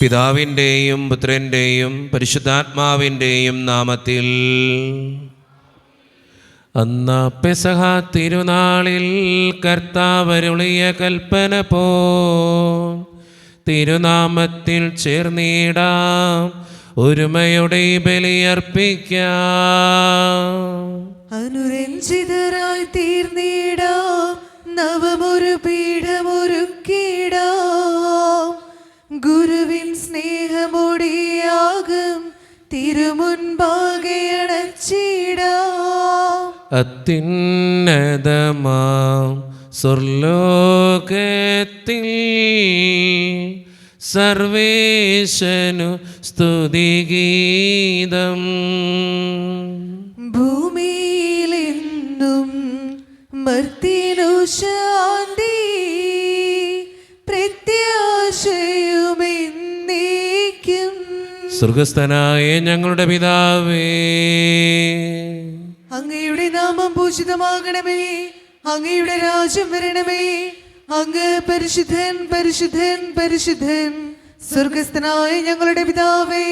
പിതാവിൻ്റെയും പുത്രൻ്റെയും പരിശുദ്ധാത്മാവിൻ്റെയും നാമത്തിൽ. അന്ന് പെസഹ തിരുനാളിൽ കർത്താവരുളിയ കൽപ്പന പോ തിരുനാമത്തിൽ ചേർന്നിടാം, ഒരുമയുടെ ബലിയർപ്പിക്കാം. അനുരഞ്ജിതരായി തീർന്നിടാം, നവമൊരു പീഠമൊരുക്കിടാം. ഗുരുവിൻ സ്നേഹമൊടിയാകും തിരുമുൻപാകെ അണച്ചിടാം. അത്യുന്നതമാം സ്വർലോകത്തിൽ സർവേശനു സ്തുതിഗീതം. ഭൂമിയിലെന്നും മർത്തിനു ശാന്തി, പ്രത്യാശയുമെന്നേക്കും. സ്വർഗസ്ഥനായ ഞങ്ങളുടെ പിതാവേ, അങ്ങയുടെ നാമം പൂജിതമാകണമേ, അങ്ങയുടെ രാജ്യം വരണമേ. അങ്ങ് പരിശുദ്ധൻ പരിശുദ്ധൻ പരിശുദ്ധൻ. സ്വർഗസ്ഥനായ ഞങ്ങളുടെ പിതാവേ,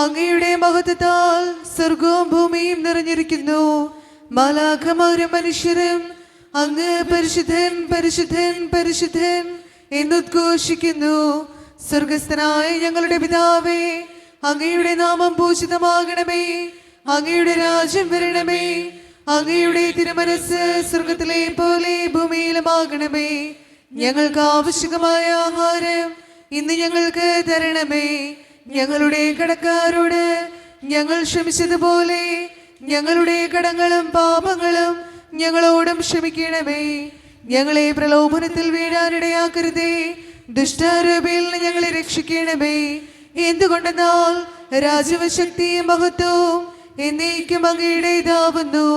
അങ്ങയുടെ മഹത്വത്താൽ സ്വർഗവും ഭൂമിയും നിറഞ്ഞിരിക്കുന്നു. മാലാഖമാരും മനുഷ്യരും അങ്ങ് പരിശുദ്ധൻ പരിശുദ്ധൻ പരിശുദ്ധൻ എന്നുദ്ഘോഷിക്കുന്നു. സ്വർഗസ്ഥനായ ഞങ്ങളുടെ പിതാവേ, അങ്ങയുടെ നാമം പൂജിതമാകണമേ, അങ്ങയുടെ രാജ്യം വരണമേ. അങ്ങയുടെ തിരുമനസ് സ്വർഗത്തിലെ പോലെ ഭൂമിയിലുമാകണമേ. ഞങ്ങൾക്ക് ആവശ്യമായ ആഹാരം ഇന്ന് ഞങ്ങൾക്ക് തരണമേ. ഞങ്ങളുടെ കടക്കാരോട് ഞങ്ങൾ ക്ഷമിച്ചതുപോലെ ഞങ്ങളുടെ കടങ്ങളും പാപങ്ങളും ഞങ്ങളോടും ക്ഷമിക്കണമേ. ഞങ്ങളെ പ്രലോഭനത്തിൽ വീഴാനിടയാക്കരുതേ, ദുഷ്ടാരൂപിയിൽ നിന്ന് ഞങ്ങളെ രക്ഷിക്കണമേ. എന്തുകൊണ്ടെന്നാൽ രാജ്യവും ശക്തിയും മഹത്വവും എന്നേക്കും അങ്ങയുടേതാവുന്നു.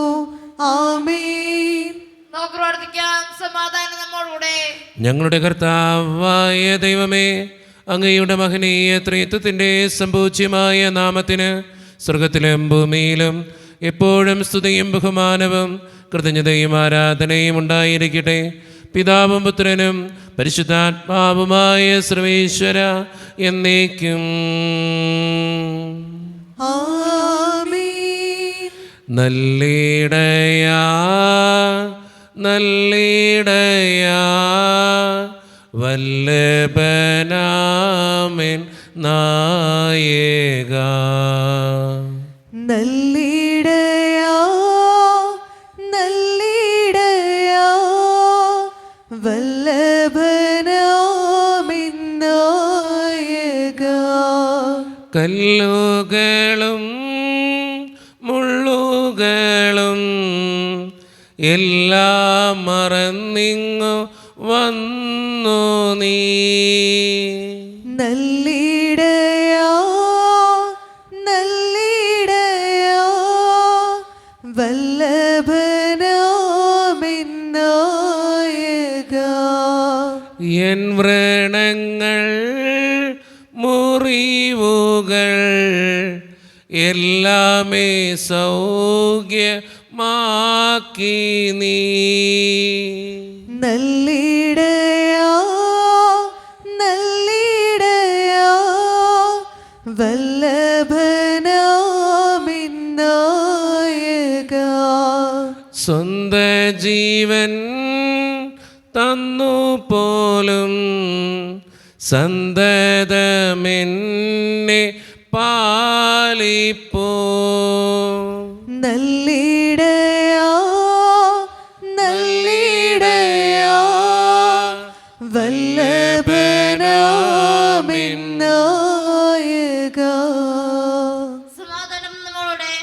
ആമേൻ. നമുക്ക് പ്രാർത്ഥിക്കാം. സമാധാനം നമ്മോടുകൂടെ. ഞങ്ങളുടെ കർത്താവായ ദൈവമേ, അങ്ങയുടെ മഹനീയ ത്രിത്വത്തിൻ്റെ സമ്പൂജ്യമായ നാമത്തിന് സ്വർഗത്തിലും ഭൂമിയിലും എപ്പോഴും സ്തുതിയും ബഹുമാനവും കൃതജ്ഞതയും ആരാധനയും ഉണ്ടായിരിക്കട്ടെ. പിതാവും പുത്രനും പരിശുദ്ധാത്മാവുമായ സർവേശ്വര എന്നേക്കും. നല്ലിടയാ നല്ലിടയാ വല്ലഭനാമൻ നായക. നല്ലിടയാ നല്ലിടയാ വല്ലഭനാമൻ നായക. കല്ലുകളും മുള്ളുകളും എല്ലാം മറന്നിങ്ങു വന്നു നീ. നല്ലിടയാ നല്ലിടയാ വല്ലഭനാമൻ നായക. എൻ വ്രണങ്ങൾ മുറിവുകൾ എല്ലാമേ സൗഖ്യമാക്കി നീ. നല്ലിടയാ നല്ലിടയാ വല്ലഭനാമൻ നായക. സ്വന്ത ജീവൻ തന്നു പോലും സന്തതമെന്നെ പാലിപ്പോ. നല്ലിടയാ നല്ലിടയാ വല്ലഭനാമൻ നായക. സമാധാനം നമ്മോടുകൂടെ.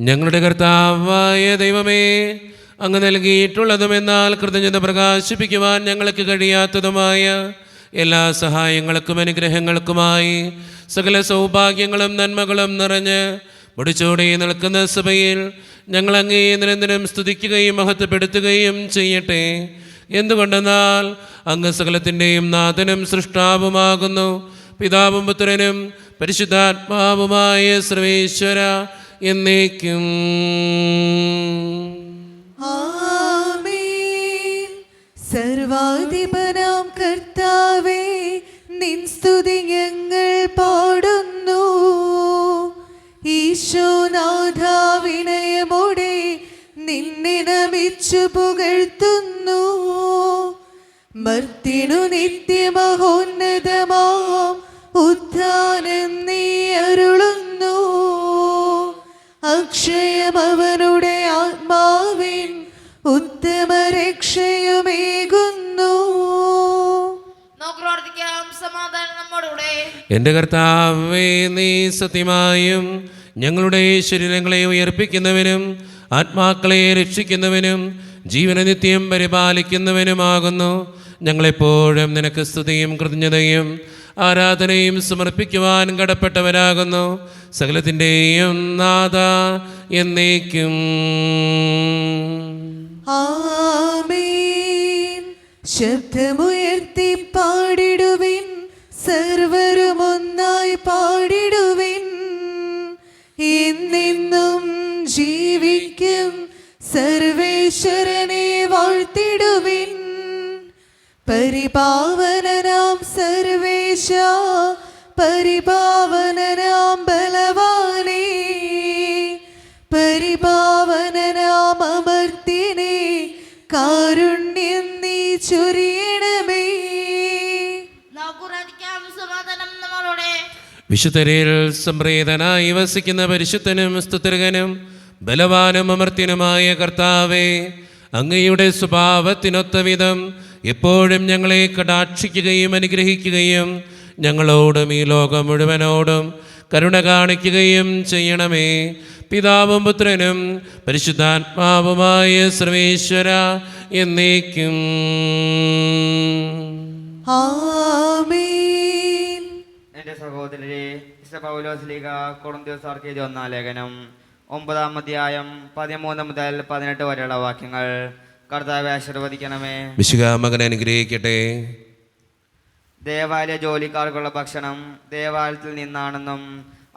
ഞങ്ങളുടെ കർത്താവായ ദൈവമേ, അങ്ങ് നൽകിയിട്ടുള്ളതും എന്നാൽ കൃതജ്ഞത പ്രകാശിപ്പിക്കുവാൻ ഞങ്ങൾക്ക് കഴിയാത്തതുമായ എല്ലാ സഹായങ്ങൾക്കും അനുഗ്രഹങ്ങൾക്കുമായി സകല സൗഭാഗ്യങ്ങളും നന്മകളും നിറഞ്ഞ് മുടിച്ചോടെ നിൽക്കുന്ന സഭയിൽ ഞങ്ങൾ അങ്ങേ നിരന്തരം സ്തുതിക്കുകയും മഹത്വപ്പെടുത്തുകയും ചെയ്യട്ടെ. എന്തുകൊണ്ടെന്നാൽ അങ്ങ് സകലത്തിൻ്റെയും നാഥനും സൃഷ്ടാവുമാകുന്നു. പിതാവും പുത്രനും പരിശുദ്ധാത്മാവുമായ സർവേശ്വര എന്നേക്കും. ആമേൻ. സർവാധിപനാം കർത്താവേ, നിൻ സ്തുതി ഞങ്ങൾ നമിച്ചു പുകഴ്ത്തുന്നു. മർത്തിനു നിത്യമഹോന്നതമാം ഉത്ഥാനം നീ അരുളുന്നു. അക്ഷയം അവനുടെ ആത്മാവിൻ ഉത്തമ രക്ഷയുമേകുന്നു. നമുക്ക് പ്രാർത്ഥിക്കാം. സമാധാനം നമ്മോടുകൂടെ. എൻ്റെ കർത്താവേ, നീ സത്യമായും ഞങ്ങളുടെ ശരീരങ്ങളെ ഉയർപ്പിക്കുന്നവനും ആത്മാക്കളെ രക്ഷിക്കുന്നവനും ജീവനെ നിത്യം പരിപാലിക്കുന്നവനുമാകുന്നു. ഞങ്ങളെപ്പോഴും നിനക്ക് സ്തുതിയും കൃതജ്ഞതയും ആരാധനയും സമർപ്പിക്കുവാൻ കടപ്പെട്ടവരാകുന്നു. സകലത്തിൻ്റെയും നാഥ എന്നേക്കും. ആമേൻ. ശബ്ദമുയർത്തി പാടിടുവിൻ, സർവരും ഒന്നായി പാടിടുവിൻ. എന്നെന്നും ജീവിക്കും സർവേശ്വരനെ വാഴ്ത്തിടുവിൻ. പരിപാവനനാം സർവേശ, പരിപാവനനാം ബലവാനേ, പരിപാവനനാം അമർത്തിനെ കാരുണ്യം നീ ചൊരിയണമേ. നമുക്ക് പ്രാർത്ഥിക്കാം. സമാധാനം നമ്മോടുകൂടെ. വിശുദ്ധരിൽ സംപ്രീതനായി വസിക്കുന്ന പരിശുദ്ധനും സ്തുതിർഗനും ബലവാനും അമർത്യനുമായ കർത്താവേ, അങ്ങയുടെ സ്വഭാവത്തിനൊത്ത വിധം എപ്പോഴും ഞങ്ങളെ കടാക്ഷിക്കുകയും അനുഗ്രഹിക്കുകയും ഞങ്ങളോടും ഈ ലോകം മുഴുവനോടും കരുണ കാണിക്കുകയും ചെയ്യണമേ. പിതാവും പുത്രനും പരിശുദ്ധാത്മാവുമായ സർവേശ്വര എന്നേക്കും. ആമേൻ. എൻ്റെ സഹോദരരെ, വിശുദ്ധ പൗലോസ് ശ്ലീഹ കൊരിന്ത്യർക്കാർക്ക് എഴുതിയ ഒന്നാം ലേഖനം 9-ാം അധ്യായം 13 മുതൽ 18 വരെയുള്ള വാക്യങ്ങൾ. കർത്താവെ ആശീർവദിക്കണമേ. വിശുദ്ധ മകനെ അനുഗ്രഹിക്കട്ടെ. ദേവാലയ ജോലിക്കാർക്കുള്ള ഭക്ഷണം ദേവാലയത്തിൽ നിന്നാണെന്നും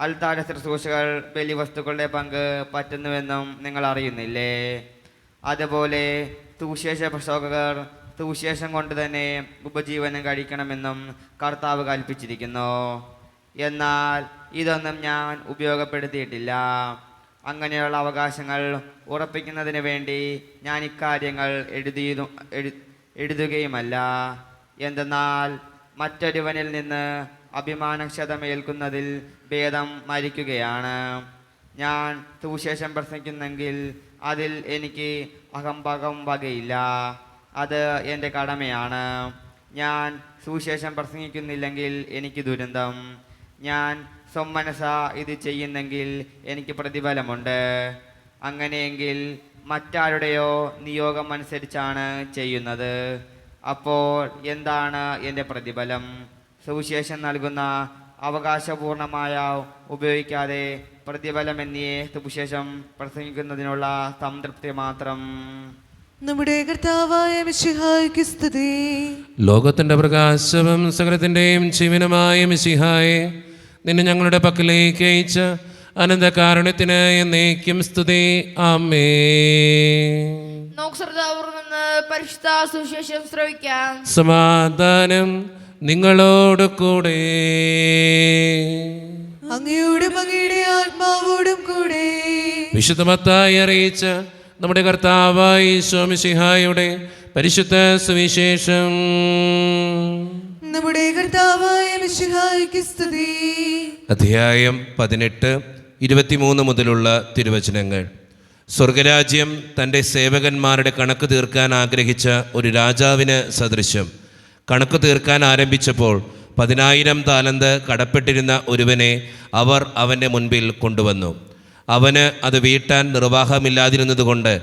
അൽത്താര ശുശ്രൂഷകൾ ബലിവസ്തുക്കളുടെ പങ്ക് പറ്റുന്നുവെന്നും നിങ്ങൾ അറിയുന്നില്ലേ? അതുപോലെ സുവിശേഷ പ്രസംഗകർ സുവിശേഷം കൊണ്ട് തന്നെ ഉപജീവനം കഴിക്കണമെന്നും കർത്താവ് കൽപ്പിച്ചിരിക്കുന്നു. എന്നാൽ ഇതൊന്നും ഞാൻ ഉപയോഗപ്പെടുത്തിയിട്ടില്ല. അങ്ങനെയുള്ള അവകാശങ്ങൾ ഉറപ്പിക്കുന്നതിന് വേണ്ടി ഞാൻ ഇക്കാര്യങ്ങൾ എഴുതുകയുമല്ല. എന്തെന്നാൽ മറ്റൊരുവനിൽ നിന്ന് അഭിമാനക്ഷതമേൽക്കുന്നതിൽ ഭേദം മരിക്കുകയാണ്. ഞാൻ സുവിശേഷം പ്രസംഗിക്കുന്നെങ്കിൽ അതിൽ എനിക്ക് അഹംഭാവം വകയില്ല. അത് എൻ്റെ കടമയാണ്. ഞാൻ സുവിശേഷം പ്രസംഗിക്കുന്നില്ലെങ്കിൽ എനിക്ക് ദുരന്തം. ഞാൻ സ്വമനസ ഇത് ചെയ്യുന്നെങ്കിൽ എനിക്ക് പ്രതിഫലമുണ്ട്. അങ്ങനെയെങ്കിൽ മറ്റാരുടെയോ നിയോഗം അനുസരിച്ചാണ് ചെയ്യുന്നത്. അപ്പോൾ എന്താണ് എൻ്റെ പ്രതിഫലം? സുവിശേഷം നൽകുന്ന അവകാശപൂർണമായ ഉപയോഗിക്കാതെ പ്രതിഫലമെന്നിയെ സുവിശേഷം പ്രസംഗിക്കുന്നതിനുള്ള സംതൃപ്തി മാത്രം. നമ്മുടെ കർത്താവായ മിശിഹായ്ക്ക് സ്തുതി. ലോകത്തിൻ്റെ പ്രകാശവും സകലത്തിൻ്റെയും ജീവനുമായ മിശിഹായെ, നിന്നെ ഞങ്ങളുടെ പക്കലേക്ക് അയച്ച അനന്തകാരുണ്യത്തിന് എന്നേക്കും സ്തുതി. ആമേൻ. നമുക്ക് ശ്രദ്ധാപൂർവം നിന്ന് പരിശുദ്ധ സുവിശേഷം ശ്രവിക്കാം. സമാധാനം നിങ്ങളോട് കൂടെ. അങ്ങയോടും അങ്ങയുടെ ആത്മാവോടും കൂടെ. വിശുദ്ധ മത്തായി അറിയിച്ച നമ്മുടെ കർത്താവായ ഈശോ മിശിഹായുടെ പരിശുദ്ധ സുവിശേഷം. നമ്മുടെ കർത്താവായ മിശിഹായ്ക്ക് സ്തുതി. അധ്യായം 18, 23 മുതലുള്ള തിരുവചനങ്ങൾ. സ്വർഗരാജ്യം തൻ്റെ സേവകന്മാരുടെ കണക്ക് തീർക്കാൻ ആഗ്രഹിച്ച ഒരു രാജാവിന് സദൃശം. കണക്ക് തീർക്കാൻ ആരംഭിച്ചപ്പോൾ 10,000 താലന്ത് കടപ്പെട്ടിരുന്ന ഒരുവനെ അവർ അവൻ്റെ മുൻപിൽ കൊണ്ടുവന്നു. അവന് അത് വീട്ടാൻ നിർവാഹമില്ലാതിരുന്നതുകൊണ്ട്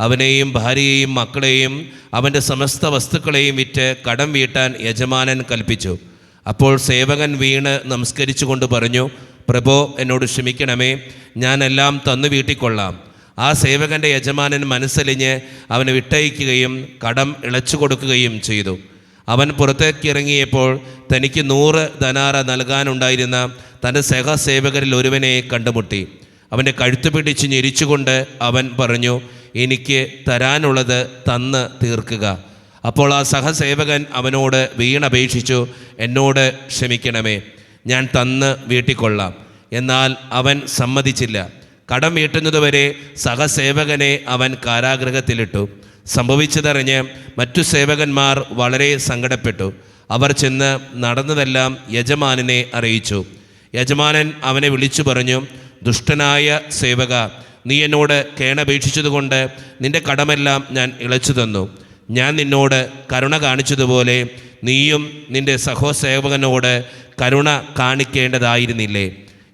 അവനെയും ഭാര്യയെയും മക്കളെയും അവൻ്റെ സമസ്ത വസ്തുക്കളെയും വിറ്റ് കടം വീട്ടാൻ യജമാനൻ കൽപ്പിച്ചു. അപ്പോൾ സേവകൻ വീണ് നമസ്കരിച്ചുകൊണ്ട് പറഞ്ഞു, പ്രഭോ, എന്നോട് ക്ഷമിക്കണമേ, ഞാനെല്ലാം തന്നു വീട്ടിക്കൊള്ളാം. ആ സേവകൻ്റെ യജമാനൻ മനസ്സലിഞ്ഞ് അവനെ വിട്ടയക്കുകയും കടം ഇളച്ചു കൊടുക്കുകയും ചെയ്തു. അവൻ പുറത്തേക്ക് ഇറങ്ങിയപ്പോൾ തനിക്ക് 100 ധനാറ നൽകാനുണ്ടായിരുന്ന തൻ്റെ സഹസേവകരിൽ ഒരുവനെ കണ്ടുമുട്ടി. അവൻ്റെ കഴുത്ത് പിടിച്ച് ഞെരിച്ചുകൊണ്ട് അവൻ പറഞ്ഞു, എനിക്ക് തരാനുള്ളത് തന്ന് തീർക്കുക. അപ്പോൾ ആ സഹസേവകൻ അവനോട് വീണപേക്ഷിച്ചു, എന്നോട് ക്ഷമിക്കണമേ, ഞാൻ തന്ന് വീട്ടിക്കൊള്ളാം. എന്നാൽ അവൻ സമ്മതിച്ചില്ല. കടം വീട്ടുന്നതുവരെ സഹസേവകനെ അവൻ കാരാഗൃഹത്തിലിട്ടു. സംഭവിച്ചതറിഞ്ഞ് മറ്റു സേവകന്മാർ വളരെ സങ്കടപ്പെട്ടു. അവർ ചെന്ന് നടന്നതെല്ലാം യജമാനനെ അറിയിച്ചു. യജമാനൻ അവനെ വിളിച്ചു പറഞ്ഞു, ദുഷ്ടനായ സേവക, നീ എന്നോട് കേണപേക്ഷിച്ചതുകൊണ്ട് നിന്റെ കടമെല്ലാം ഞാൻ ഇളച്ചു തന്നു. ഞാൻ നിന്നോട് കരുണ കാണിച്ചതുപോലെ നീയും നിന്റെ സഹോസേവകനോട് കരുണ കാണിക്കേണ്ടതായിരുന്നില്ലേ?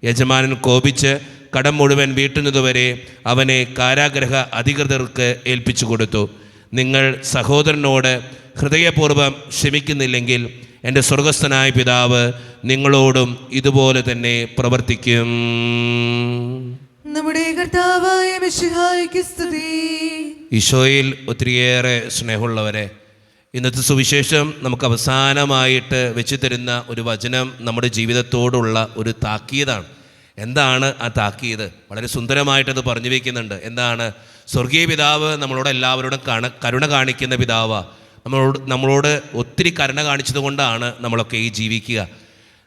യജമാനൻ കോപിച്ച് കടം മുഴുവൻ വീട്ടുന്നതുവരെ അവനെ കാരാഗൃഹ അധികൃതർക്ക് ഏൽപ്പിച്ചു കൊടുത്തു. നിങ്ങൾ സഹോദരനോട് ഹൃദയപൂർവ്വം ക്ഷമിക്കുന്നില്ലെങ്കിൽ എൻ്റെ സ്വർഗസ്ഥനായ പിതാവ് നിങ്ങളോടും ഇതുപോലെ തന്നെ പ്രവർത്തിക്കും. നമ്മുടെ കർത്താവായ മിശിഹായ്ക്ക് സ്തുതി. ഈശോയിൽ ഒത്തിരിയേറെ സ്നേഹമുള്ളവരെ, ഇന്നത്തെ സുവിശേഷം നമുക്ക് അവസാനമായിട്ട് വെച്ച് തരുന്ന ഒരു വചനം നമ്മുടെ ജീവിതത്തോടുള്ള ഒരു താക്കീതാണ്. എന്താണ് ആ താക്കീത്? വളരെ സുന്ദരമായിട്ടത് പറഞ്ഞു വയ്ക്കുന്നുണ്ട്. എന്താണ്? സ്വർഗീയ പിതാവ് നമ്മളോട് എല്ലാവരോടും കരുണ കാണിക്കുന്ന പിതാവാണ്. നമ്മളോട് ഒത്തിരി കരുണ കാണിച്ചത് കൊണ്ടാണ് നമ്മളൊക്കെ ഈ ജീവിക്കുക.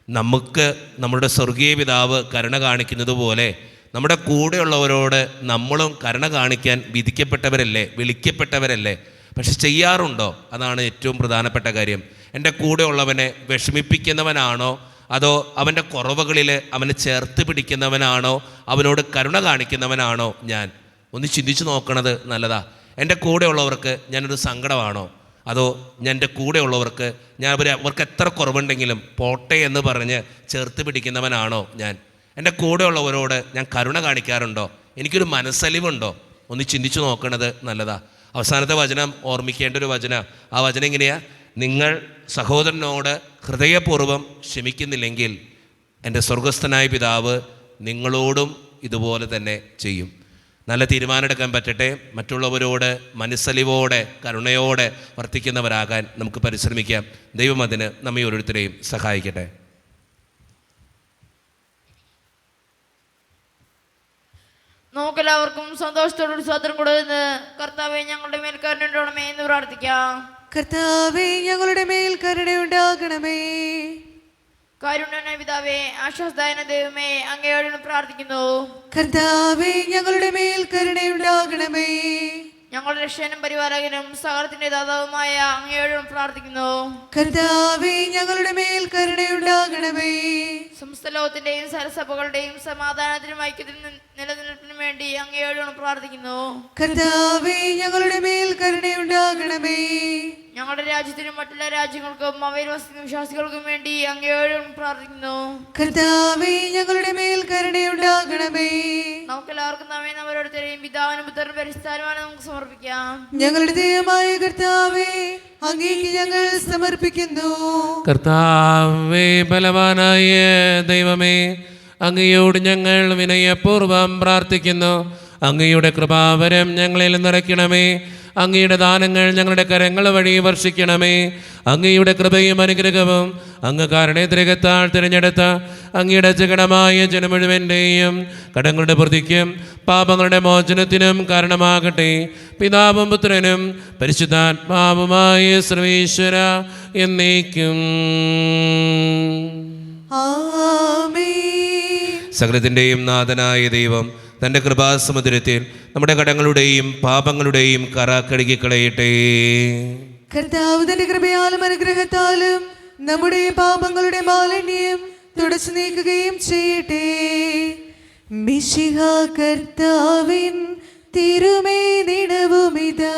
നമുക്ക് നമ്മുടെ സ്വർഗീയ പിതാവ് കരുണ കാണിക്കുന്നത് പോലെ നമ്മുടെ കൂടെയുള്ളവരോട് നമ്മളും കരുണ കാണിക്കാൻ വിധിക്കപ്പെട്ടവരല്ലേ, വിളിക്കപ്പെട്ടവരല്ലേ? പക്ഷെ ചെയ്യാറുണ്ടോ? അതാണ് ഏറ്റവും പ്രധാനപ്പെട്ട കാര്യം. എൻ്റെ കൂടെയുള്ളവനെ വിഷമിപ്പിക്കുന്നവനാണോ, അതോ അവൻ്റെ കുറവുകളിൽ അവനെ ചേർത്ത് പിടിക്കുന്നവനാണോ, അവനോട് കരുണ കാണിക്കുന്നവനാണോ ഞാൻ? ഒന്ന് ചിന്തിച്ച് നോക്കണത് നല്ലതാ. എൻ്റെ കൂടെയുള്ളവർക്ക് ഞാനൊരു സങ്കടമാണോ, അതോ എൻ്റെ കൂടെയുള്ളവർക്ക് അവർക്ക് എത്ര കുറവുണ്ടെങ്കിലും പോട്ടെ എന്ന് പറഞ്ഞ് ചേർത്ത് പിടിക്കുന്നവനാണോ ഞാൻ? എൻ്റെ കൂടെയുള്ളവരോട് ഞാൻ കരുണ കാണിക്കാറുണ്ടോ? എനിക്കൊരു മനസ്സലിവുണ്ടോ? ഒന്ന് ചിന്തിച്ചു നോക്കണത് നല്ലതാ. അവസാനത്തെ വചനം ഓർമ്മിക്കേണ്ട ഒരു വചന. ആ വചനം എങ്ങനെയാ? നിങ്ങൾ സഹോദരനോട് ഹൃദയപൂർവ്വം ക്ഷമിക്കുന്നില്ലെങ്കിൽ എൻ്റെ സ്വർഗസ്ഥനായ പിതാവ് നിങ്ങളോടും ഇതുപോലെ തന്നെ ചെയ്യും. നല്ല തീരുമാനമെടുക്കാൻ പറ്റട്ടെ. മറ്റുള്ളവരോട് മനസ്സലിവോടെ കരുണയോടെ വർത്തിക്കുന്നവരാകാൻ നമുക്ക് പരിശ്രമിക്കാം. ദൈവം അതിന് നമ്മെ ഓരോരുത്തരെയും സഹായിക്കട്ടെ. നമുക്കെല്ലാവർക്കും സന്തോഷത്തോടൊരു സ്വാതന്ത്ര്യം കൊടുക്കുന്ന കർത്താവെ ഞങ്ങളുടെ മേൽ കരുണയുണ്ടാകണമേ എന്ന് പ്രാർത്ഥിക്കാം. കർത്താവേ, ഞങ്ങളുടെ മേൽ കരുണയുണ്ടാകണമേ. കാരുണ്യനായ പിതാവേ, ആശ്വാസദായന ദൈവമേ, അങ്ങയോട് പ്രാർത്ഥിക്കുന്നു. കർത്താവേ, ഞങ്ങളുടെ മേൽ കരുണയുണ്ടാകണമേ. ഞങ്ങളുടെ രക്ഷകനും പരിപാലകനും സകലത്തിന്റെ ദാതാവുമായ അങ്ങയോട് പ്രാർത്ഥിക്കുന്നു. കർത്താവേ, ഞങ്ങളുടെ മേൽ കരുണയുണ്ടാകണമേ. സമസ്ത ലോകത്തിന്റെയും സരസഭകളുടെയും സമാധാനത്തിനും ഐക്യത്തിനും നിലനിൽപ്പിനും വേണ്ടി അങ്ങയോട് പ്രാർത്ഥിക്കുന്നു. കർത്താവേ, ഞങ്ങളുടെ മേൽ കരുണയുണ്ടാകണമേ. ഞങ്ങളുടെ രാജ്യത്തിനും മറ്റുള്ള രാജ്യങ്ങൾക്കും അവയിൽ വസിക്കുന്ന വിശ്വാസികൾക്കും വേണ്ടി അങ്ങയോട് പ്രാർത്ഥിക്കുന്നു. കർത്താവേ, ഞങ്ങളുടെ മേൽ കരുണയുണ്ടാകണമേ. നമുക്കെല്ലാവർക്കും നമ്മെ ഓരോരുത്തരെയും പിതാവിനും പുത്രനും പരിശുദ്ധാത്മാവിനും നമുക്ക് സമർപ്പിക്കാം. ഞങ്ങളുടെ ദൈവമായ കർത്താവേ, അങ്ങേക്ക് ഞങ്ങൾ സമർപ്പിക്കുന്നു. കർത്താവേ, ബലവാനായ ദൈവമേ, അങ്ങയോട് ഞങ്ങൾ വിനയപൂർവ്വം പ്രാർത്ഥിക്കുന്നു. അങ്ങയുടെ കൃപാവരം ഞങ്ങളിൽ നിറയ്ക്കണമേ. അങ്ങയുടെ ദാനങ്ങൾ ഞങ്ങളുടെ കരങ്ങൾ വഴി വർഷിക്കണമേ. അങ്ങയുടെ കൃപയും അനുഗ്രഹവും അങ്ങ് കാരുണ്യത്തിരകത്താൽ തിരഞ്ഞെടുത്ത അങ്ങയുടെ ജഗണമായ ജനം മുഴുവൻ്റെയും കടങ്ങളുടെ പ്രതിക്കും പാപങ്ങളുടെ മോചനത്തിനും കാരണമാകട്ടെ. പിതാവും പുത്രനും പരിശുദ്ധാത്മാവുമായ സർവേശ്വര എന്നേക്കും. സകലത്തിൻ്റെയും നാഥനായ ദൈവം തൻ്റെ കൃപാസമുദ്രത്തിൽ നമ്മുടെ കടങ്ങളുടെയും പാപങ്ങളുടെയും കറ കഴുകിക്കളയട്ടെ. കർത്താവ് തന്റെ കൃപയാലും അനുഗ്രഹത്താലും നമ്മുടെ പാപങ്ങളുടെ മാലിന്യം തുടച്ചു നീക്കുകയും ചെയ്യട്ടെ. മിശിഹ കർത്താവിൻ തിരുമേനിടവുമിതാ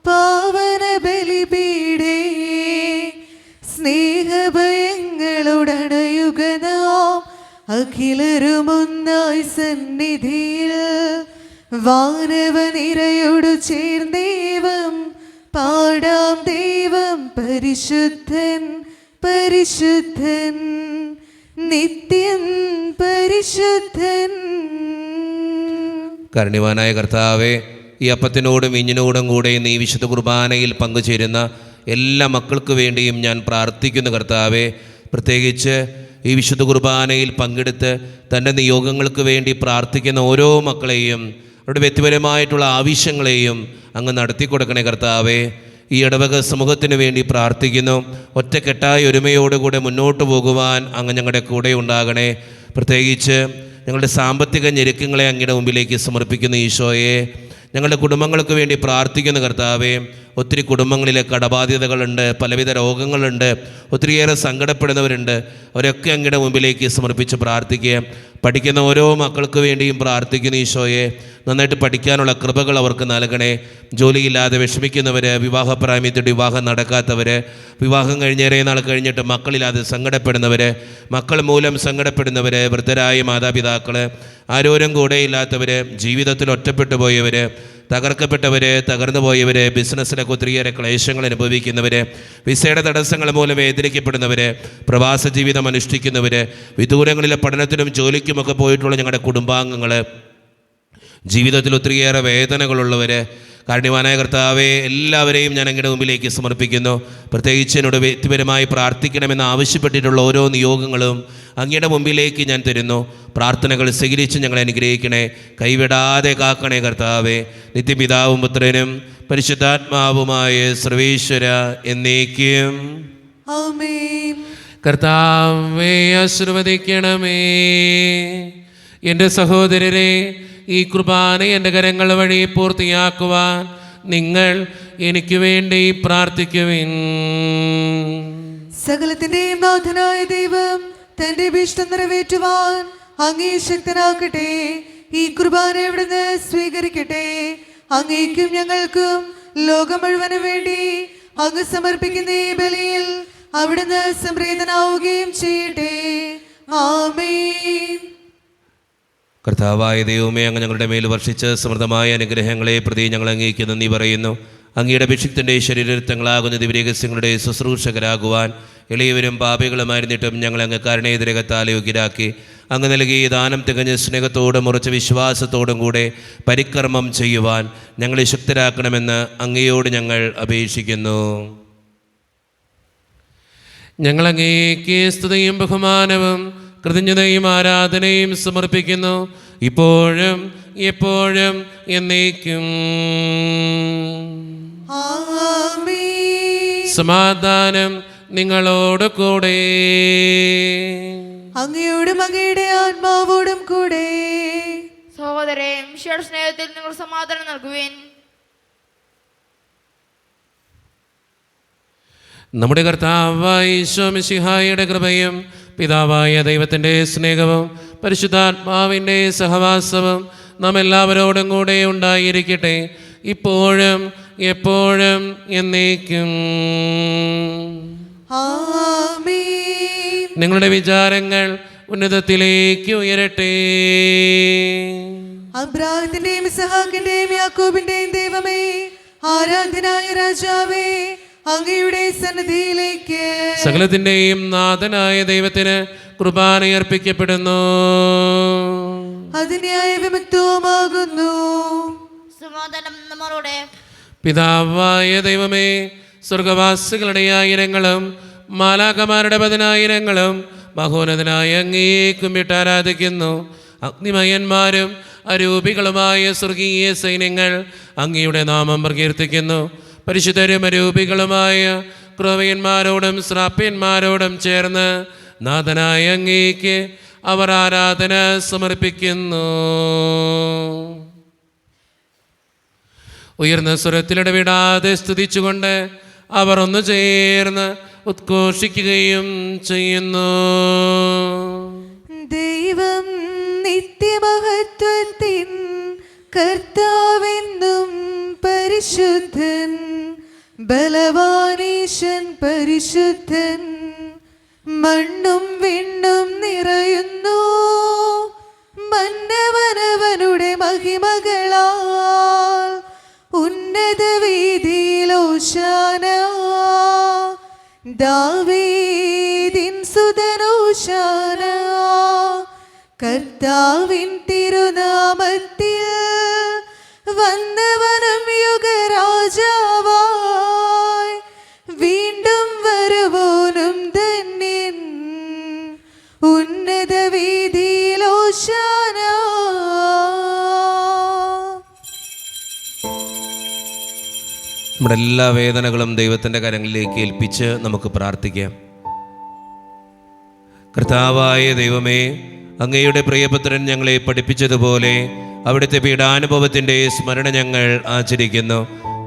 പാവന ബലിപീഠേ സ്നേഹഭയങ്ങളോടണയുക നാം അഖിലരുമൊന്നായി സന്നിധിയിൽ വാനവനിരയോടു ചേർന്നേവം പാടാം ദൈവം പരിശുദ്ധൻ പരിശുദ്ധൻ നിത്യം പരിശുദ്ധൻ. കാരുണ്യവാനായ കർത്താവേ, ഈ അപ്പത്തിനോടും ഇഞ്ഞിനോടും കൂടെ നീ വിശുദ്ധ കുർബാനയിൽ പങ്കുചേരുന്ന എല്ലാ മക്കൾക്ക് വേണ്ടിയും ഞാൻ പ്രാർത്ഥിക്കുന്നു. കർത്താവേ, പ്രത്യേകിച്ച് ഈ വിശുദ്ധ കുർബാനയിൽ പങ്കെടുത്ത് തൻ്റെ നിയോഗങ്ങൾക്ക് വേണ്ടി പ്രാർത്ഥിക്കുന്ന ഓരോ മക്കളെയും അവരുടെ വ്യക്തിപരമായിട്ടുള്ള ആവശ്യങ്ങളെയും അങ്ങ് നടത്തി കൊടുക്കണേ. കർത്താവേ, ഈ ഇടവക സമൂഹത്തിന് വേണ്ടി പ്രാർത്ഥിക്കുന്നു. ഒറ്റക്കെട്ടായ ഒരുമയോടുകൂടെ മുന്നോട്ട് പോകുവാൻ അങ്ങ് ഞങ്ങളുടെ കൂടെ ഉണ്ടാകണേ. പ്രത്യേകിച്ച് ഞങ്ങളുടെ സാമ്പത്തിക ഞെരുക്കങ്ങളെ അങ്ങയുടെ മുമ്പിലേക്ക് സമർപ്പിക്കുന്ന ഈശോയെ, ഞങ്ങളുടെ കുടുംബങ്ങൾക്ക് വേണ്ടി പ്രാർത്ഥിക്കുന്ന കർത്താവേ, ഒത്തിരി കുടുംബങ്ങളിൽ കടബാധ്യതകളുണ്ട്, പലവിധ രോഗങ്ങളുണ്ട്, ഒത്തിരിയേറെ സങ്കടപ്പെടുന്നവരുണ്ട്. അവരൊക്കെ അങ്ങയുടെ മുമ്പിലേക്ക് സമർപ്പിച്ച് പ്രാർത്ഥിക്കുക. പഠിക്കുന്ന ഓരോ മക്കൾക്ക് വേണ്ടിയും പ്രാർത്ഥിക്കുന്ന ഈശോയെ, നന്നായിട്ട് പഠിക്കാനുള്ള കൃപകൾ അവർക്ക് നൽകണേ. ജോലിയില്ലാതെ വിഷമിക്കുന്നവർ, വിവാഹപ്രായമത്തോടെ വിവാഹം നടക്കാത്തവർ, വിവാഹം കഴിഞ്ഞേറെ നാൾ കഴിഞ്ഞിട്ട് മക്കളില്ലാതെ സങ്കടപ്പെടുന്നവർ, മക്കൾ മൂലം സങ്കടപ്പെടുന്നവർ, വൃദ്ധരായ മാതാപിതാക്കൾ, ആരോരും കൂടെയില്ലാത്തവർ, ജീവിതത്തിൽ ഒറ്റപ്പെട്ടു പോയവർ, തകർക്കപ്പെട്ടവർ, തകർന്നു പോയവർ, ബിസിനസ്സിലൊക്കെ ഒത്തിരിയേറെ ക്ലേശങ്ങൾ അനുഭവിക്കുന്നവർ, വിസയുടെ തടസ്സങ്ങൾ മൂലം വേദനിക്കപ്പെടുന്നവർ, പ്രവാസ ജീവിതം അനുഷ്ഠിക്കുന്നവർ, വിദൂരങ്ങളിലെ പഠനത്തിനും ജോലിക്കുമൊക്കെ പോയിട്ടുള്ള ഞങ്ങളുടെ കുടുംബാംഗങ്ങൾ, ജീവിതത്തിൽ ഒത്തിരിയേറെ വേദനകളുള്ളവർ, കാരുണ്യവാനായ കർത്താവേ, എല്ലാവരെയും ഞാൻ അങ്ങയുടെ മുമ്പിലേക്ക് സമർപ്പിക്കുന്നു. പ്രത്യേകിച്ച് എന്നോട് വ്യക്തിപരമായി പ്രാർത്ഥിക്കണമെന്ന് ആവശ്യപ്പെട്ടിട്ടുള്ള ഓരോ നിയോഗങ്ങളും അങ്ങയുടെ മുമ്പിലേക്ക് ഞാൻ തരുന്നു. പ്രാർത്ഥനകൾ സ്വീകരിച്ച് ഞങ്ങളെ അനുഗ്രഹിക്കണേ, കൈവിടാതെ കാക്കണേ കർത്താവേ. നിത്യപിതാവും പുത്രനും പരിശുദ്ധാത്മാവുമായ സർവേശ്വര എന്നേക്കും ആമേൻ. കർത്താവേ ആശീർവദിക്കണമേ. എൻ്റെ സഹോദരരെ, ഈ കുർബാന എൻ്റെ കരങ്ങൾ വഴി പൂർത്തിയാക്കുവാൻ നിങ്ങൾ എനിക്ക് വേണ്ടി പ്രാർത്ഥിക്കുവിൻ. സകലത്തിന്റെയും നാഥനായ ദൈവം തന്റെ ഭീഷ്ടം നിറവേറ്റുവാൻ അങ്ങേ ശക്തനാക്കട്ടെ. ഈ കുർബാന ഇവിടുന്ന് സ്വീകരിക്കട്ടെ. അങ്ങേക്കും ഞങ്ങൾക്കും ലോകം മുഴുവനു വേണ്ടി അങ്ങ് സമർപ്പിക്കുന്ന ഈ ബലിയിൽ അവിടുന്ന് സംപ്രീതനാവുകയും ചെയ്യട്ടെ. ആമേൻ. കർത്താവായ ദൈവമേ, അങ്ങ് ഞങ്ങളുടെ മേൽ വർഷിച്ച സമൃദ്ധമായ അനുഗ്രഹങ്ങളെ പ്രതി ഞങ്ങൾ അങ്ങേക്ക് നന്ദി പറയുന്നു. അങ്ങയുടെ അഭിഷിക്തൻ്റെ ശരീരത്തങ്ങളാകുന്ന ദിവ്യരഹസ്യങ്ങളുടെ ശുശ്രൂഷകരാകുവാൻ എളിയവരും പാപികളുമായിരുന്നിട്ടും ഞങ്ങൾ അങ്ങ് കരുണേതിരകത്താൽ യോഗ്യരാക്കി. അങ്ങ് നൽകിയ ദാനം തികഞ്ഞ സ്നേഹത്തോടും ഉറച്ച വിശ്വാസത്തോടും കൂടെ പരിക്രമം ചെയ്യുവാൻ ഞങ്ങളെ ശക്തരാക്കണമെന്ന് അങ്ങയോട് ഞങ്ങൾ അപേക്ഷിക്കുന്നു. ഞങ്ങൾ അങ്ങേക്ക് സ്തുതിയും ബഹുമാനവും കൃതജ്ഞതയും ആരാധനയും സമർപ്പിക്കുന്നു, ഇപ്പോഴും എപ്പോഴും എന്നേക്കും. ആമേൻ. സമാധാനം നിങ്ങളോട് കൂടെ. അങ്ങയോടും അങ്ങയുടെ ആത്മാവോടും കൂടെ. സഹോദരേ, മിശിഹായുടെ സ്നേഹത്തിൽ നിങ്ങൾ സമാധാനം നൽകുവിൻ. നമ്മുടെ കർത്താവായ ഈശോ മിശിഹായുടെ കൃപയും പിതാവായ ദൈവത്തിൻ്റെ സ്നേഹവും പരിശുദ്ധാത്മാവിൻ്റെ സഹവാസവും നാം എല്ലാവരോടും കൂടെ ഉണ്ടായിരിക്കട്ടെ, ഇപ്പോഴും എപ്പോഴും എന്നേക്കും. ആമേൻ. നിങ്ങളുടെ വിചാരങ്ങൾ ഉന്നതത്തിലേക്ക് ഉയരട്ടെ. അബ്രാഹത്തിന്റെയും ഇസ്ഹാക്കിന്റെയും യാക്കോബിന്റെയും ദൈവമേ, ആരാധനായ രാജാവേ, അങ്ങയുടെ സന്നിധിയിലേക്ക് സകലത്തിൻ്റെയും നാഥനായ ദൈവത്തിന് കുർബാന അർപ്പിക്കപ്പെടുന്നു. അത് ന്യായവിമുക്തവുമാകുന്നു. സമാധാനം നമ്മളോടെ. പിതാവായ ദൈവമേ, സ്വർഗവാസികളുടെ ആയിരങ്ങളും മാലാഖമാരുടെ 10,000 മഹോന്നതനായ അങ്ങേ കുമ്പിട്ട് ആരാധിക്കുന്നു. അഗ്നിമയന്മാരും അരൂപികളുമായ സ്വർഗീയ സൈന്യങ്ങൾ അങ്ങയുടെ നാമം പ്രകീർത്തിക്കുന്നു. പരിശുദ്ധരും അരൂപികളുമായ ക്രോവ്യന്മാരോടും ശ്രാപ്യന്മാരോടും ചേർന്ന് നാഥനായ അങ്ങേക്ക് അവർ ആരാധന സമർപ്പിക്കുന്നു. ഉയർന്ന സ്വരത്തിലിടവിടാതെ സ്തുതിച്ചുകൊണ്ട് അവർ ഒന്ന് ചേർന്ന് ഉദ്ഘോഷിക്കുകയും ചെയ്യുന്നു. ദൈവം നിത്യമഹത്വത്തിൻ കർത്താവെന്നും പരിശുദ്ധൻ, ബലവാനീശൻ പരിശുദ്ധൻ. മണ്ണും വിണ്ണും നിറയുന്നു മന്നവനവനുടെ മഹിമകളാൽ. ഉന്നത വീതിയിൽ ഓശാന, ദാവീദിൻ സുതനോശാന. കർത്താവിൻ തിരുനാമത്തിൽ വന്നവനും യുഗരാജാവായി, വീണ്ടും വരുവോനും ധന്യൻ. ഉന്നത വീതിയിൽ ഓശാന. നമ്മുടെ എല്ലാ വേദനകളും ദൈവത്തിൻ്റെ കരങ്ങളിലേക്ക് ഏൽപ്പിച്ച് നമുക്ക് പ്രാർത്ഥിക്കാം. കർത്താവായ ദൈവമേ, അങ്ങയുടെ പ്രിയപുത്രൻ ഞങ്ങളെ പഠിപ്പിച്ചതുപോലെ അവിടുത്തെ പീഡാനുഭവത്തിൻ്റെ സ്മരണ ഞങ്ങൾ ആചരിക്കുന്നു.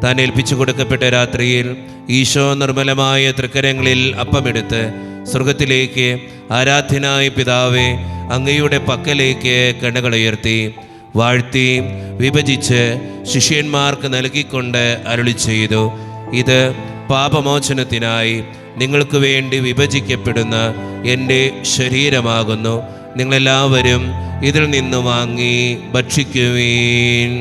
താൻ ഏൽപ്പിച്ചു കൊടുക്കപ്പെട്ട രാത്രിയിൽ ഈശോ നിർമ്മലമായ തൃക്കരങ്ങളിൽ അപ്പമെടുത്ത് സ്വർഗത്തിലേക്ക് ആരാധ്യനായ പിതാവേ അങ്ങയുടെ പക്കലേക്ക് കണ്ണുകളുയർത്തി വാഴ്ത്തി വിഭജിച്ച് ശിഷ്യന്മാർക്ക് നൽകിക്കൊണ്ട് അരുളി ചെയ്തു, ഇത് പാപമോചനത്തിനായി നിങ്ങൾക്ക് വേണ്ടി വിഭജിക്കപ്പെടുന്ന എൻ്റെ ശരീരമാകുന്നു. നിങ്ങളെല്ലാവരും ഇതിൽ നിന്ന് വാങ്ങി ഭക്ഷിക്കുവീൻ.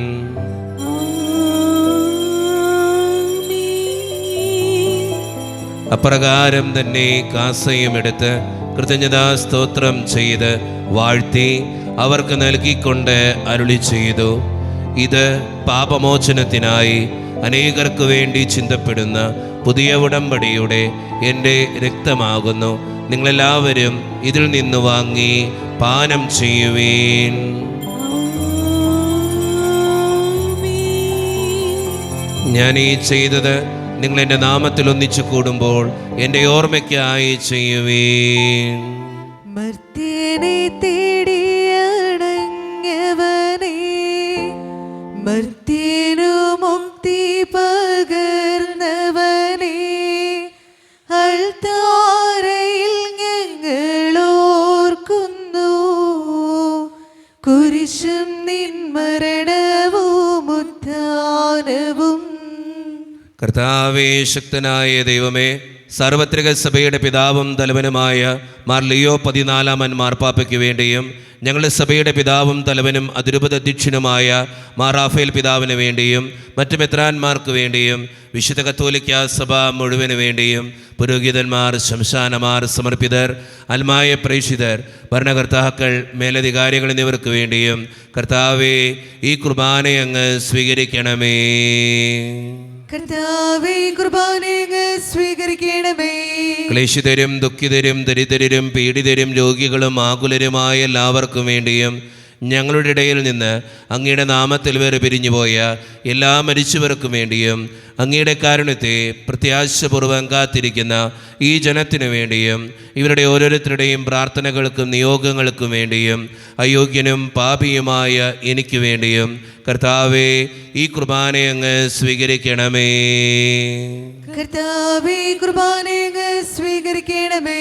അപ്രകാരം തന്നെ കാസയും എടുത്ത് കൃതജ്ഞതാ സ്തോത്രം ചെയ്ത് വാഴ്ത്തി അവർക്ക് നൽകിക്കൊണ്ട് അരുളി ചെയ്തു, ഇത് പാപമോചനത്തിനായി അനേകർക്ക് വേണ്ടി ചിന്തപ്പെടുന്ന പുതിയ ഉടമ്പടിയുടെ എൻ്റെ രക്തമാകുന്നു. നിങ്ങളെല്ലാവരും ഇതിൽ നിന്ന് വാങ്ങി പാനം ചെയ്യുവീൻ. ഞാൻ ഈ ചെയ്തത് നിങ്ങൾ എൻ്റെ നാമത്തിൽ ഒന്നിച്ചു കൂടുമ്പോൾ എൻ്റെ ഓർമ്മയ്ക്കായി ചെയ്യുവീൻ. മർത്യനെ തേടിയണങ്ങവനേ, മർത്യനു മുക്തി പകർന്നവനേ, അൾത്താരയിൽ ഞങ്ങളോർക്കുന്നു കുരിശും നിൻ മരണവും ഉത്ഥാനവും. കർത്താവേ, ശക്തനായ ദൈവമേ, സാർവത്രിക സഭയുടെ പിതാവും തലവനുമായ മാർ ലിയോ 14 മാർപ്പാപ്പയ്ക്ക് വേണ്ടിയും ഞങ്ങളുടെ സഭയുടെ പിതാവും തലവനും അതിരൂപത അധ്യക്ഷനുമായ മാർ റാഫേൽ പിതാവിന് വേണ്ടിയും മറ്റു മെത്രാന്മാർക്ക് വേണ്ടിയും വിശുദ്ധ കത്തോലിക്ക സഭ മുഴുവന് വേണ്ടിയും പുരോഹിതന്മാർ, ശംശാനമാർ, സമർപ്പിതർ, അൽമായ പ്രേക്ഷിതർ, ഭരണകർത്താക്കൾ, മേലധികാരികൾ എന്നിവർക്ക് വേണ്ടിയും കർത്താവേ, ഈ കുർബാനയങ്ങ് സ്വീകരിക്കണമേ. കർത്താവേ, കുർബാനയങ്ങ് സ്വീകരിക്കണമേ. ക്ലേശിതരും ദുഃഖിതരും ദരിദ്രരും പീഡിതരും രോഗികളും ആകുലരുമായ എല്ലാവർക്കും വേണ്ടിയും ഞങ്ങളുടെ ഇടയിൽ നിന്ന് അങ്ങയുടെ നാമത്തിൽ വേറെ പിരിഞ്ഞുപോയ എല്ലാ മരിച്ചവർക്കും വേണ്ടിയും അങ്ങയുടെ കാരുണ്യത്തെ പ്രത്യാശപൂർവ്വം കാത്തിരിക്കുന്ന ഈ ജനത്തിനു വേണ്ടിയും ഇവരുടെ ഓരോരുത്തരുടെയും പ്രാർത്ഥനകൾക്കും നിയോഗങ്ങൾക്കും വേണ്ടിയും അയോഗ്യനും പാപിയുമായ എനിക്ക് വേണ്ടിയും കർത്താവേ, ഈ കുർബാനയങ്ങ് സ്വീകരിക്കണമേ. കർത്താവേ, കുർബാനയങ്ങ് സ്വീകരിക്കണമേ.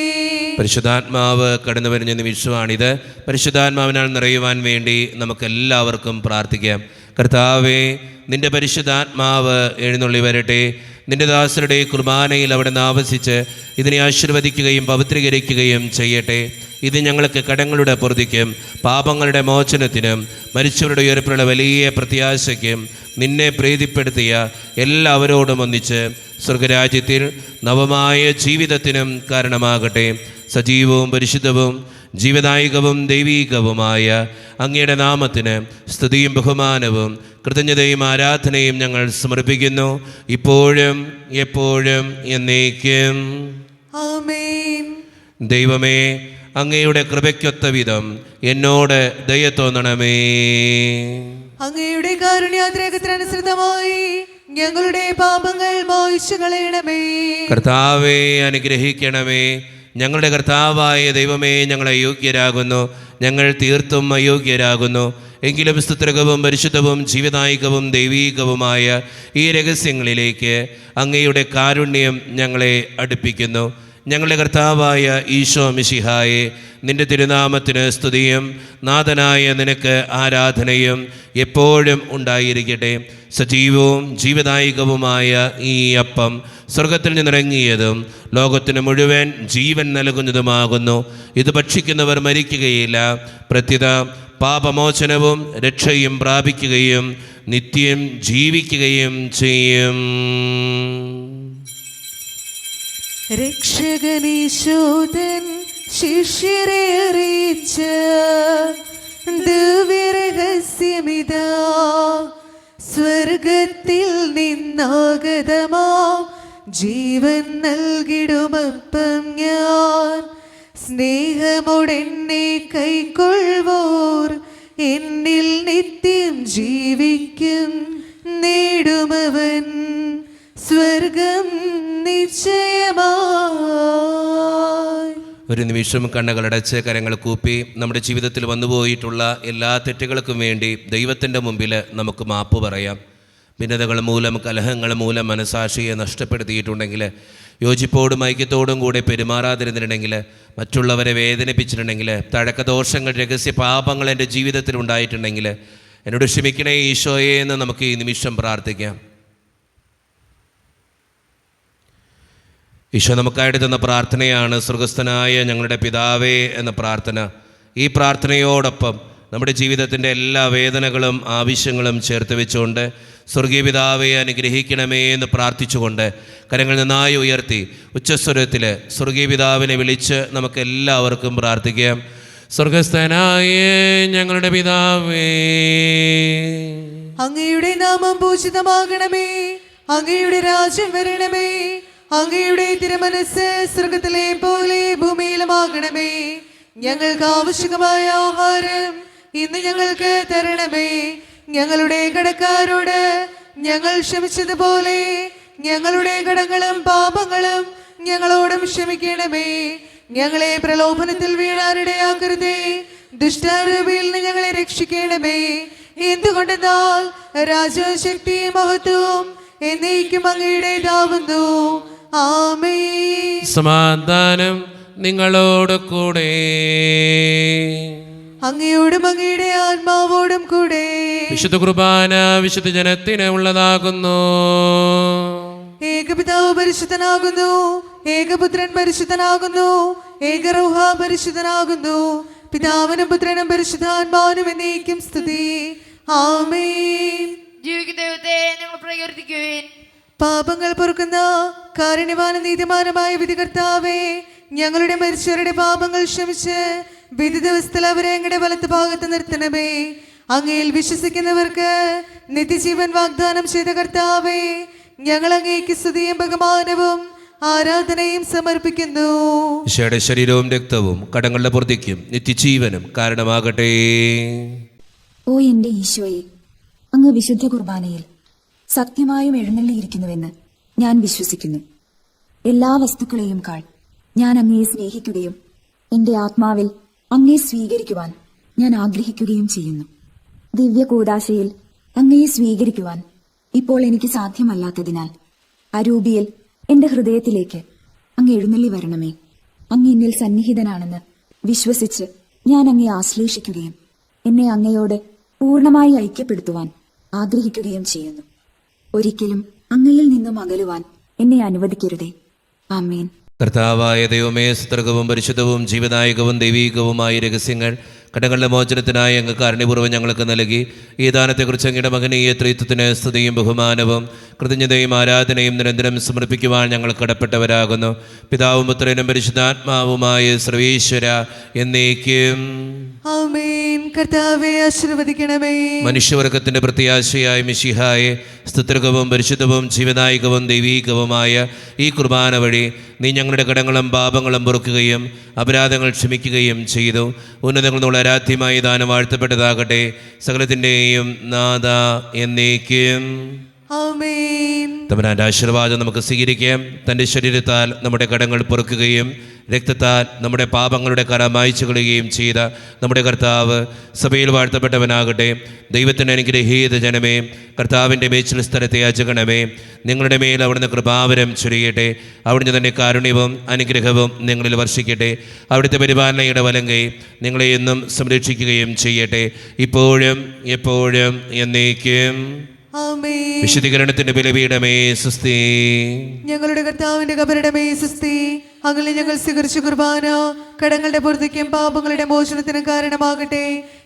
പരിശുദ്ധാത്മാവ് കടന്നു വരുന്ന നിമിഷമാണിത്. പരിശുദ്ധാത്മാവിനാൽ നിറയുവാൻ വേണ്ടി നമുക്കെല്ലാവർക്കും പ്രാർത്ഥിക്കാം. കർത്താവേ, നിന്റെ പരിശുദ്ധാത്മാവ് എഴുന്നള്ളി വരട്ടെ. നിന്റെ ദാസരുടെ കുർബാനയിൽ അവിടെ ആവസിച്ച് ഇതിനെ ആശീർവദിക്കുകയും പവിത്രീകരിക്കുകയും ചെയ്യട്ടെ. ഇത് ഞങ്ങൾക്ക് കടങ്ങളുടെ പൊറുതിക്കും പാപങ്ങളുടെ മോചനത്തിനും മരിച്ചവരുടെ ഉയർപ്പിലുള്ള വലിയ പ്രത്യാശയ്ക്കും നിന്നെ പ്രീതിപ്പെടുത്തിയ എല്ലാവരോടും ഒന്നിച്ച് സ്വർഗരാജ്യത്തിൽ നവമായ ജീവിതത്തിനും കാരണമാകട്ടെ. സജീവവും പരിശുദ്ധവും ജീവദായകവും ദൈവീകവുമായ അങ്ങയുടെ നാമത്തിന് സ്തുതിയും ബഹുമാനവും കൃതജ്ഞതയും ആരാധനയും ഞങ്ങൾ സമർപ്പിക്കുന്നു, ഇപ്പോഴും എപ്പോഴും എന്നേക്കും. ആമേൻ. ദൈവമേ, അങ്ങയുടെ കൃപയ്ക്കൊത്ത വിധം എന്നോട് ദയ തോന്നണമേ. അങ്ങയുടെ കാരുണ്യാതിരേകത്തിനനുസൃതമായി ഞങ്ങളുടെ പാപങ്ങൾ മോചിച്ചു കളയണമേ. കർത്താവേ, അനുഗ്രഹിക്കണമേ. ഞങ്ങളുടെ കർത്താവായ ദൈവമേ, ഞങ്ങൾ അയോഗ്യരാകുന്നു, ഞങ്ങൾ തീർത്തും അയോഗ്യരാകുന്നു. എങ്കിലും സ്തുത്രകവും പരിശുദ്ധവും ജീവദായകവും ദൈവീകവുമായ ഈ രഹസ്യങ്ങളിലേക്ക് അങ്ങയുടെ കാരുണ്യം ഞങ്ങളെ അടുപ്പിക്കുന്നു. ഞങ്ങളുടെ കർത്താവായ ഈശോ മിശിഹായെ, നിന്റെ തിരുനാമത്തിന് സ്തുതിയും നാഥനായ നിനക്ക് ആരാധനയും എപ്പോഴും ഉണ്ടായിരിക്കട്ടെ. സജീവവും ജീവദായകവുമായ ഈ അപ്പം സ്വർഗത്തിൽ നിന്നിറങ്ങിയതും ലോകത്തിന് മുഴുവൻ ജീവൻ നൽകുന്നതുമാകുന്നു. ഇത് ഭക്ഷിക്കുന്നവർ മരിക്കുകയില്ല, പ്രത്യുത പാപമോചനവും രക്ഷയും പ്രാപിക്കുകയും നിത്യം ജീവിക്കുകയും ചെയ്യും. രക്ഷകനീശോധൻ ശിഷ്യരെ അറിയിച്ച ദിവ്യരഹസ്യമിതാ, സ്വർഗത്തിൽ നിന്നാഗതമാ ജീവൻ നൽകിടുമപ്പം ഞാൻ. സ്നേഹമോടെന്നെ കൈക്കൊള്ളുവോർ എന്നിൽ നിത്യം ജീവിക്കും, നേടുമവൻ സ്വർഗം നിശ്ചയമായി. ഒരു നിമിഷം കണ്ണുകളടച്ച് കരങ്ങൾ കൂപ്പി നമ്മുടെ ജീവിതത്തിൽ വന്നുപോയിട്ടുള്ള എല്ലാ തെറ്റുകൾക്കും വേണ്ടി ദൈവത്തിൻ്റെ മുമ്പിൽ നമുക്ക് മാപ്പ് പറയാം. ഭിന്നതകൾ മൂലം, കലഹങ്ങൾ മൂലം മനസാക്ഷിയെ നഷ്ടപ്പെടുത്തിയിട്ടുണ്ടെങ്കിൽ, യോജിപ്പോടും ഐക്യത്തോടും കൂടെ പെരുമാറാതിരുന്നിട്ടുണ്ടെങ്കിൽ, മറ്റുള്ളവരെ വേദനിപ്പിച്ചിട്ടുണ്ടെങ്കിൽ, തഴക്കദോഷങ്ങൾ, രഹസ്യ പാപങ്ങൾ എൻ്റെ ജീവിതത്തിൽ ഉണ്ടായിട്ടുണ്ടെങ്കിൽ എന്നോട് ക്ഷമിക്കണേ ഈശോയെ എന്ന് നമുക്ക് ഈ നിമിഷം പ്രാർത്ഥിക്കാം. ഈശോ നമുക്കായിട്ട് തന്ന പ്രാർത്ഥനയാണ് സ്വർഗസ്ഥനായ ഞങ്ങളുടെ പിതാവേ എന്ന പ്രാർത്ഥന. ഈ പ്രാർത്ഥനയോടൊപ്പം നമ്മുടെ ജീവിതത്തിൻ്റെ എല്ലാ വേദനകളും ആവശ്യങ്ങളും ചേർത്ത് വെച്ചുകൊണ്ട് സ്വർഗീയ പിതാവെ അനുഗ്രഹിക്കണമേ എന്ന് പ്രാർത്ഥിച്ചുകൊണ്ട് കരങ്ങൾ നന്നായി ഉയർത്തി ഉച്ചസ്വരത്തിൽ സ്വർഗീയ പിതാവിനെ വിളിച്ച് നമുക്ക് എല്ലാവർക്കും പ്രാർത്ഥിക്കാം. സ്വർഗസ്ഥനായ ഞങ്ങളുടെ പിതാവേ, അങ്ങയുടെ നാമം പൂജിതമാകണമേ, അങ്ങയുടെ രാജ്യം വരണമേ, അങ്ങയുടെ തിരുമനസ് സ്വർഗത്തിലെ പോലെ ഭൂമിയിലുമാകണമേ. ഞങ്ങൾക്ക് ആവശ്യമായ ആഹാരം ഇന്ന് ഞങ്ങൾക്ക് തരണമേ. ഞങ്ങളുടെ കടക്കാരോട് ഞങ്ങൾ ക്ഷമിച്ചതുപോലെ ഞങ്ങളുടെ കടങ്ങളും പാപങ്ങളും ഞങ്ങളോടും ക്ഷമിക്കണമേ. ഞങ്ങളെ പ്രലോഭനത്തിൽ വീഴാനിടയാക്കരുതേ, ദുഷ്ടാരൂപിയിൽ നിന്ന് ഞങ്ങളെ രക്ഷിക്കണമേ. എന്തുകൊണ്ടെന്നാൽ രാജ്യവും ശക്തിയും മഹത്വവും എന്നേക്കും അങ്ങയുടേതാവുന്നു. ആമേൻ. സമാധാനം നിങ്ങളോട് കൂടെ. അങ്ങയോടും അങ്ങയുടെ ആത്മാവോടും കൂടെ. വിശുദ്ധ കുർബാന വിശുദ്ധ ജനത്തിന് ഉള്ളതാകുന്നു. ഏകപിതാവ് പരിശുദ്ധനാകുന്നു, ഏകപുത്രൻ പരിശുദ്ധനാകുന്നു, ഏകറൂഹ പരിശുദ്ധനാകുന്നു. പിതാവിനും പുത്രനും പരിശുദ്ധാത്മാവിനും എന്നേക്കും സ്തുതി. ആമേൻ. ജീവിക്കുന്ന ദൈവത്തെ നിങ്ങൾ പ്രകീർത്തിക്കുവിൻ. പാപങ്ങൾ പൊറുക്കുന്ന കാരുണ്യവാനും നീതിമാനുമായ വിധികർത്താവേ, ഞങ്ങളുടെ മരിച്ചവരുടെ പാപങ്ങൾ ക്ഷമിച്ച് വിധി ദിവസത്തിൽ അവരെ അങ്ങയുടെ വലത്ത് ഭാഗത്ത് നിർത്തണമേ. അങ്ങയിൽ വിശ്വസിക്കുന്നവർക്ക് നിത്യജീവൻ വാഗ്ദാനം ചെയ്ത കർത്താവേ, ഞങ്ങൾ അങ്ങേക്ക് സ്തുതിയും ബഹുമാനവും ആരാധനയും സമർപ്പിക്കുന്നു. ഈശോയുടെ ശരീരവും രക്തവും കടങ്ങളുടെ പൂർത്തിക്കും നിത്യജീവനും കാരണമാകട്ടെ. ഓ എന്റെ ഈശോയെ, അങ്ങ് വിശുദ്ധ കുർബാനയിൽ സത്യമായും എഴുന്നള്ളിയിരിക്കുന്നുവെന്ന് ഞാൻ വിശ്വസിക്കുന്നു. എല്ലാ വസ്തുക്കളെയും കാൾ ഞാൻ അങ്ങയെ സ്നേഹിക്കുകയും എന്റെ ആത്മാവിൽ അങ്ങയെ സ്വീകരിക്കുവാൻ ഞാൻ ആഗ്രഹിക്കുകയും ചെയ്യുന്നു. ദിവ്യ കൂദാശയിൽ അങ്ങയെ സ്വീകരിക്കുവാൻ ഇപ്പോൾ എനിക്ക് സാധ്യമല്ലാത്തതിനാൽ അരൂപിയിൽ എന്റെ ഹൃദയത്തിലേക്ക് അങ്ങ് എഴുന്നള്ളി വരണമേ. അങ്ങ് എന്നിൽ സന്നിഹിതനാണെന്ന് വിശ്വസിച്ച് ഞാൻ അങ്ങയെ ആശ്ലേഷിക്കുകയും എന്നെ അങ്ങയോട് പൂർണ്ണമായി ഐക്യപ്പെടുത്തുവാൻ ആഗ്രഹിക്കുകയും ചെയ്യുന്നു. ഒരിക്കലും അങ്ങയിൽ നിന്നും അകലുവാൻ എന്നെ അനുവദിക്കരുതേ. ആമേൻ. കർത്താവായ ദൈവമേ, സ്തുത്യർഹവും പരിശുദ്ധവും ജീവദായകവും ദൈവീകവുമായ രഹസ്യങ്ങൾ കടങ്ങളുടെ മോചനത്തിനായി അങ്ങ് കാരുണ്യപൂർവ്വം ഞങ്ങൾക്ക് നൽകി. ഈ ദാനത്തെക്കുറിച്ച് അങ്ങയുടെ മകനീയ ത്രിത്വത്തിന് സ്തുതിയും ബഹുമാനവും കൃതജ്ഞതയും ആരാധനയും നിരന്തരം സമർപ്പിക്കുവാൻ ഞങ്ങൾ കടപ്പെട്ടവരാകുന്നു. പിതാവും പുത്രനും പരിശുദ്ധാത്മാവുമായ സർവീശ്വര എന്നേക്കും ആമേൻ. കർത്താവേ ആശീർവദിക്കണമേ. മനുഷ്യവർഗത്തിന്റെ പ്രത്യാശയായ മിശിഹായെ, സ്തുത്യർഹവും പരിശുദ്ധവും ജീവദായകവും ദൈവീകവുമായ ഈ കുർബാന വഴി നീ ഞങ്ങളുടെ കടങ്ങളും പാപങ്ങളും പൊറുക്കുകയും അപരാധങ്ങൾ ക്ഷമിക്കുകയും ചെയ്തു. ഉന്നതങ്ങളുള്ള ആരാധ്യമായി ദാനം വാഴ്ത്തപ്പെട്ടതാകട്ടെ. സകലത്തിൻ്റെയും നാഥ എന്നേക്കും ആമേൻ. തമ്പുരാന്റെ ആശീർവാദം നമുക്ക് സ്വീകരിക്കാം. തൻ്റെ ശരീരത്താൽ നമ്മുടെ കടങ്ങൾ പൊറുക്കുകയും രക്തത്താൽ നമ്മുടെ പാപങ്ങളുടെ കറ മായ്ച്ചു കളയുകയും ചെയ്ത നമ്മുടെ കർത്താവ് സഭയിൽ വാഴ്ത്തപ്പെട്ടവനാകട്ടെ. ദൈവത്തിൻ്റെ അനുഗ്രഹീത ജനമേ, കർത്താവിൻ്റെ മേച്ചിൽ സ്ഥലത്തെ യാചകണമേ. നിങ്ങളുടെ മേൽ അവിടുന്ന് കൃപാവരം ചൊരിയട്ടെ. അവിടുന്ന് തന്നെ കാരുണ്യവും അനുഗ്രഹവും നിങ്ങളിൽ വർഷിക്കട്ടെ. അവിടുത്തെ പരിപാലനയുടെ വലങ്കൈ നിങ്ങളെ എന്നും സംരക്ഷിക്കുകയും ചെയ്യട്ടെ, ഇപ്പോഴും എപ്പോഴും എന്നേക്കും. ആമേൻ. വിശുദ്ധീകരണത്തിന്റെ ബലിപീഠമേ സുസ്തി. ഞങ്ങളുടെ കർത്താവിന്റെ കബറിടമേ സുസ്തി. അങ്ങനെ ഞങ്ങൾ സ്വീകരിച്ച കുർബാന കടങ്ങളുടെ പൂർത്തിക്കും പാപങ്ങളുടെ മോചനത്തിനും കാരണമാകട്ടെ.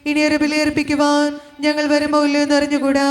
ഇനിയൊരു ബലിയർപ്പിക്കുവാൻ ഞങ്ങൾ വരുമോ ഇല്ലയോ എന്നറിഞ്ഞുകൂടാ.